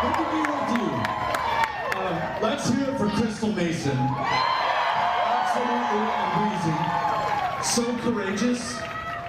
Good to be with you. Let's hear it for Crystal Mason. Absolutely amazing. So courageous,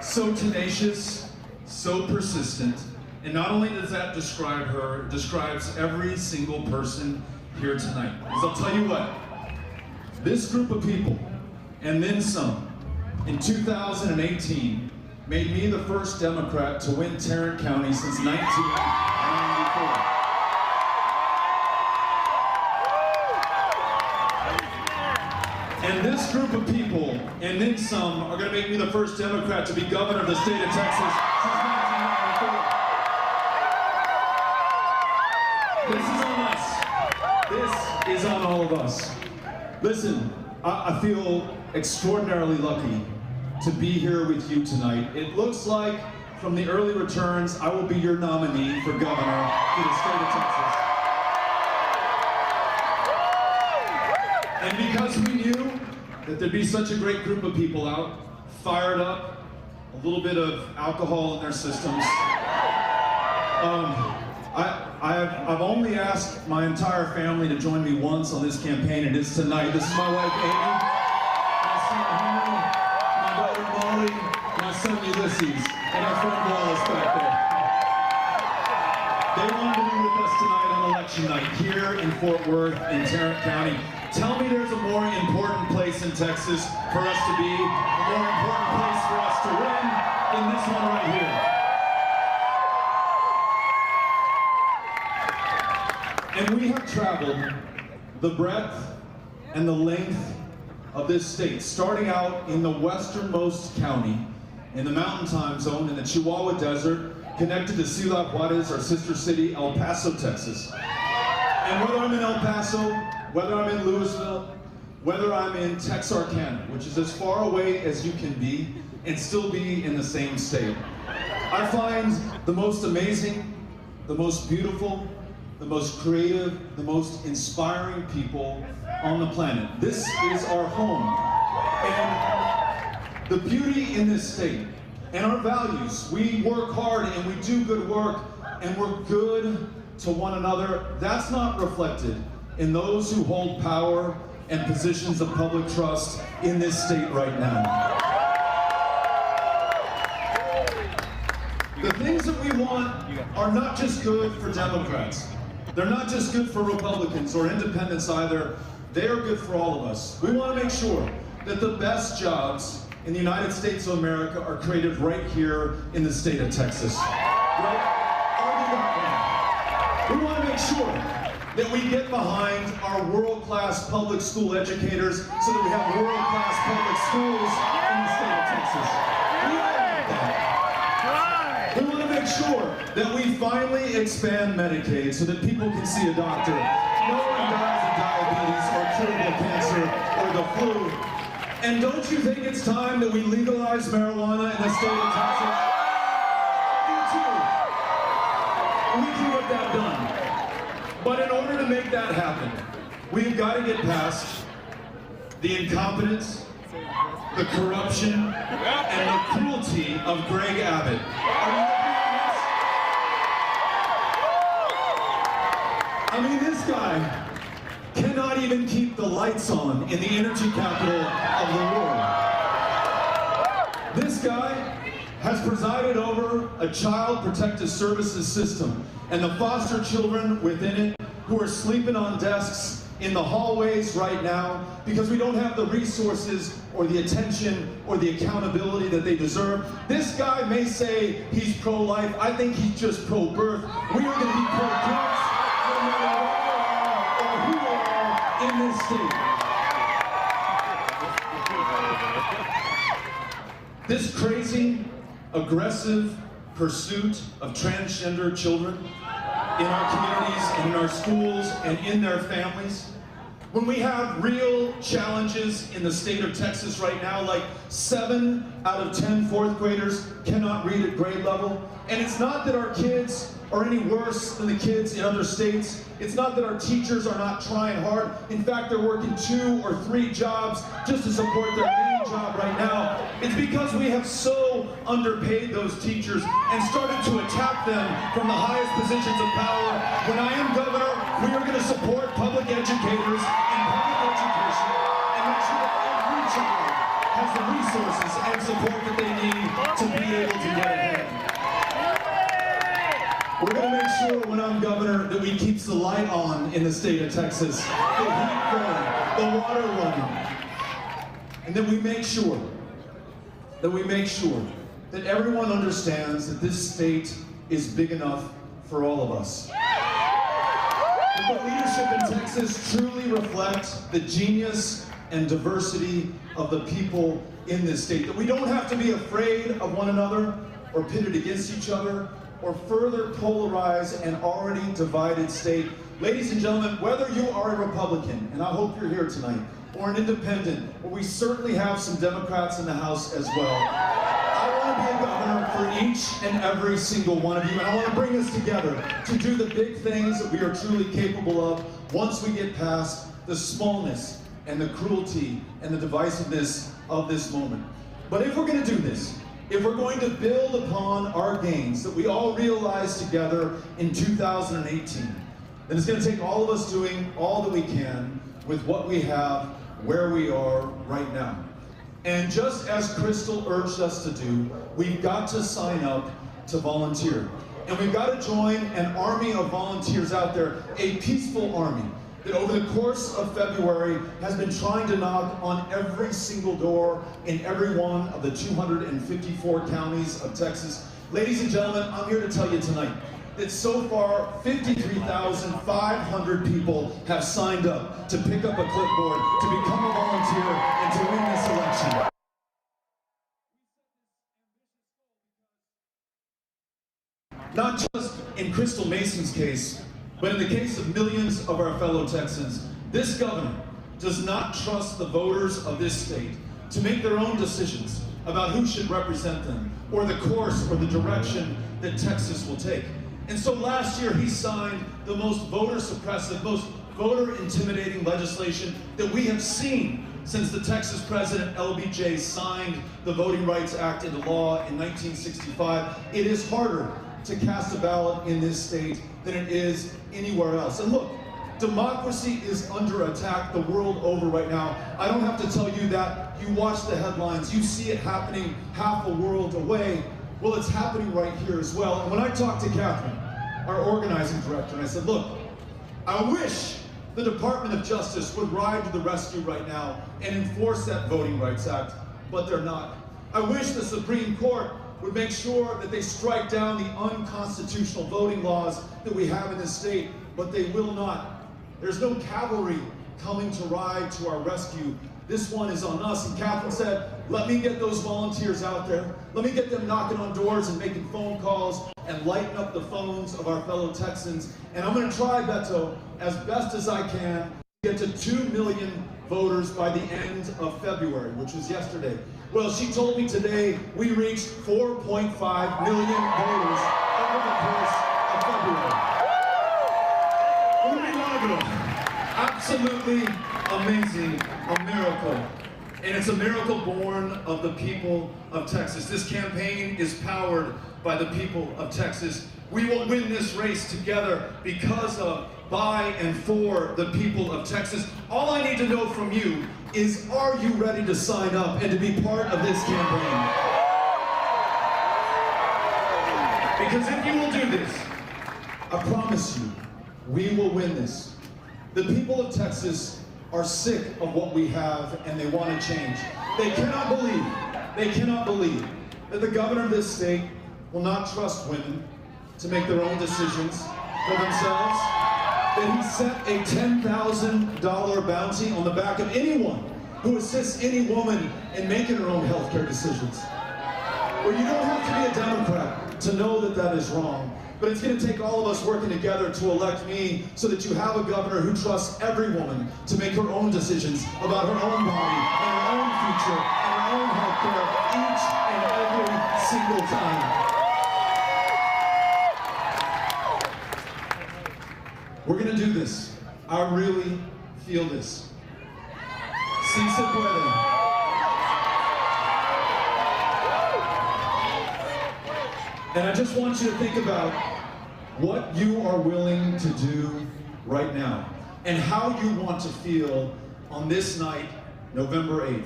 so tenacious, so persistent. And not only does that describe her, it describes every single person here tonight. Because I'll tell you what, this group of people, and then some, in 2018, made me the first Democrat to win Tarrant County since 1994. And this group of people, and then some, are going to make me the first Democrat to be governor of the state of Texas since 1994. This is on us. This is on all of us. Listen, I feel extraordinarily lucky to be here with you tonight. It looks like, from the early returns, I will be your nominee for governor for the state of Texas. And because we knew that there'd be such a great group of people out, fired up, a little bit of alcohol in their systems, I've only asked my entire family to join me once on this campaign, and it's tonight. This is my wife, Amy, my son, Henry, my daughter, Molly, my son, Ulysses, and our friend Wallace back there. They wanted to be with us tonight on election night here in Fort Worth, in Tarrant County. Tell me there's a more important place in Texas for us to be, a more important place for us to win than this one right here. And we have traveled the breadth and the length of this state, starting out in the westernmost county, in the mountain time zone, in the Chihuahua Desert, connected to Ciudad Juarez, our sister city, El Paso, Texas. And whether I'm in El Paso, whether I'm in Louisville, whether I'm in Texarkana, which is as far away as you can be and still be in the same state, I find the most amazing, the most beautiful, the most creative, the most inspiring people on the planet. This is our home. And the beauty in this state and our values, we work hard and we do good work and we're good to one another. That's not reflected in those who hold power and positions of public trust in this state right now. The things that we want are not just good for Democrats. They're not just good for Republicans or independents either. They are good for all of us. We want to make sure that the best jobs in the United States of America are created right here in the state of Texas. Right? We want to make sure that we get behind our world-class public school educators so that we have world-class public schools in the state of Texas. We all want that. We want to make sure that we finally expand Medicaid so that people can see a doctor. No one dies of diabetes or curable cancer or the flu. And don't you think it's time that we legalize marijuana in the state of Texas? Me too. We can get that done. But in order to make that happen, we've got to get past the incompetence, the corruption, and the cruelty of Greg Abbott. I mean, this guy cannot even keep the lights on in the energy capital of the world. This guy has presided over a child protective services system and the foster children within it who are sleeping on desks in the hallways right now because we don't have the resources or the attention or the accountability that they deserve. This guy may say he's pro-life. I think he's just pro-birth. We are going to be pro-kids no matter where they are or who they are in this state. This crazy, aggressive pursuit of transgender children in our communities, and in our schools, and in their families. When we have real challenges in the state of Texas right now, like 7 out of 10 fourth graders cannot read at grade level. And it's not that our kids are any worse than the kids in other states. It's not that our teachers are not trying hard. In fact, they're working 2 or 3 jobs just to support their main job right now. It's because we have so underpaid those teachers and started to attack them from the highest positions of power. When I am governor, we are going to support public educators and public education and make sure that every child has the resources and support that they need to be able to get ahead. We're going to make sure when I'm governor that we keep the light on in the state of Texas, the heat going, the water running, and that we make sure that everyone understands that this state is big enough for all of us. That the leadership in Texas truly reflects the genius and diversity of the people in this state. That we don't have to be afraid of one another or pitted against each other or further polarize an already divided state. Ladies and gentlemen, whether you are a Republican, and I hope you're here tonight, or an independent, or we certainly have some Democrats in the House as well, I want to be a governor for each and every single one of you, and I want to bring us together to do the big things that we are truly capable of once we get past the smallness and the cruelty and the divisiveness of this moment. But if we're going to do this, if we're going to build upon our gains that we all realized together in 2018, then it's going to take all of us doing all that we can with what we have, where we are right now. And just as Crystal urged us to do, we've got to sign up to volunteer. And we've got to join an army of volunteers out there, a peaceful army that over the course of February has been trying to knock on every single door in every one of the 254 counties of Texas. Ladies and gentlemen, I'm here to tell you tonight that so far 53,500 people have signed up to pick up a clipboard, to become a volunteer, and to win this election. Not just in Crystal Mason's case, but in the case of millions of our fellow Texans, this governor does not trust the voters of this state to make their own decisions about who should represent them, or the course or the direction that Texas will take. And so last year he signed the most voter suppressive, most voter intimidating legislation that we have seen since the Texas president LBJ signed the Voting Rights Act into law in 1965. It is harder to cast a ballot in this state than it is anywhere else. And look, democracy is under attack the world over right now. I don't have to tell you that. You watch the headlines, you see it happening half a world away. Well, it's happening right here as well. And when I talked to Catherine, our organizing director, and I said, look, I wish the Department of Justice would ride to the rescue right now and enforce that Voting Rights Act, but they're not. I wish the Supreme Court would make sure that they strike down the unconstitutional voting laws that we have in this state, but they will not. There's no cavalry coming to ride to our rescue. This one is on us. And Catherine said, let me get those volunteers out there. Let me get them knocking on doors and making phone calls and lighting up the phones of our fellow Texans. And I'm going to try, Beto, as best as I can, to get to 2 million voters by the end of February, which was yesterday. Well, she told me today we reached 4.5 million voters over the course of February. What do you want to do? Absolutely amazing, a miracle. And it's a miracle born of the people of Texas. This campaign is powered by the people of Texas. We will win this race together because of, by, and for the people of Texas. All I need to know from you is, are you ready to sign up and to be part of this campaign? Because if you will do this, I promise you, we will win this. The people of Texas are sick of what we have and they want to change. They cannot believe that the governor of this state will not trust women to make their own decisions for themselves, that he set a $10,000 bounty on the back of anyone who assists any woman in making her own healthcare decisions. Well, you don't have to be a Democrat to know that that is wrong. But it's going to take all of us working together to elect me so that you have a governor who trusts every woman to make her own decisions about her own body and her own future and her own health care each and every single time. We're going to do this. I really feel this. Si se puede. And I just want you to think about what you are willing to do right now and how you want to feel on this night, November 8th,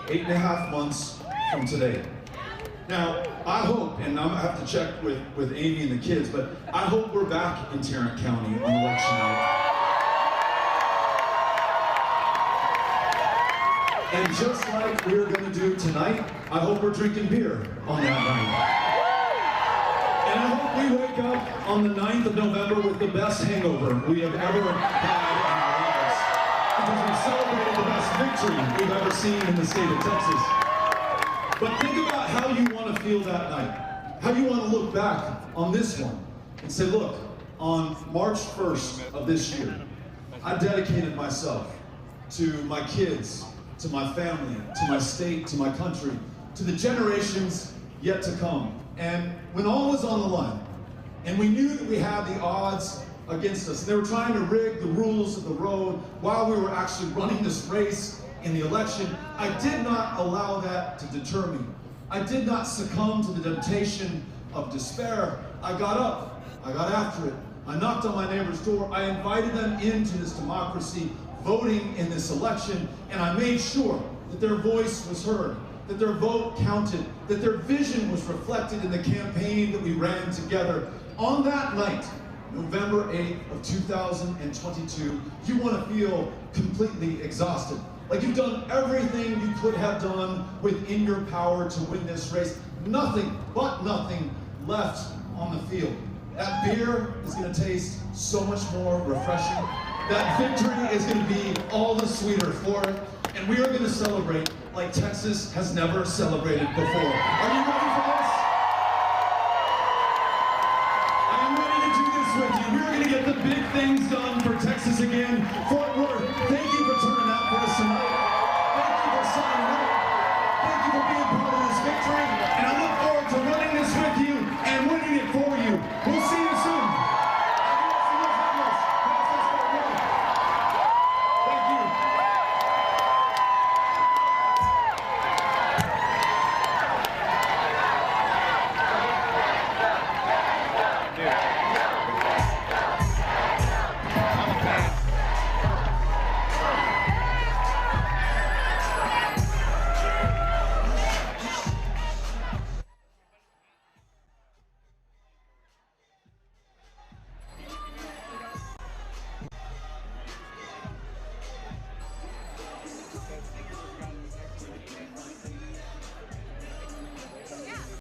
8.5 months from today. Now, I hope, and I'm gonna have to check with Amy and the kids, but I hope we're back in Tarrant County on election night. And just like we're gonna do tonight, I hope we're drinking beer on that night. And I hope we wake up on the 9th of November with the best hangover we have ever had in our lives. Because we celebrated the best victory we've ever seen in the state of Texas. But think about how you want to feel that night. How you want to look back on this one and say, look, on March 1st of this year, I dedicated myself to my kids, to my family, to my state, to my country, to the generations yet to come. And when all was on the line, and we knew that we had the odds against us, and they were trying to rig the rules of the road while we were actually running this race in the election, I did not allow that to deter me. I did not succumb to the temptation of despair. I got up, I got after it. I knocked on my neighbor's door. I invited them into this democracy, voting in this election, and I made sure that their voice was heard, that their vote counted, that their vision was reflected in the campaign that we ran together. On that night, November 8th of 2022, you want to feel completely exhausted. Like you've done everything you could have done within your power to win this race. Nothing but nothing left on the field. That beer is going to taste so much more refreshing. That victory is going to be all the sweeter for it. And we are going to celebrate like Texas has never celebrated before. Are you ready for this? I am ready to do this with you. We're going to get the big things done for Texas again.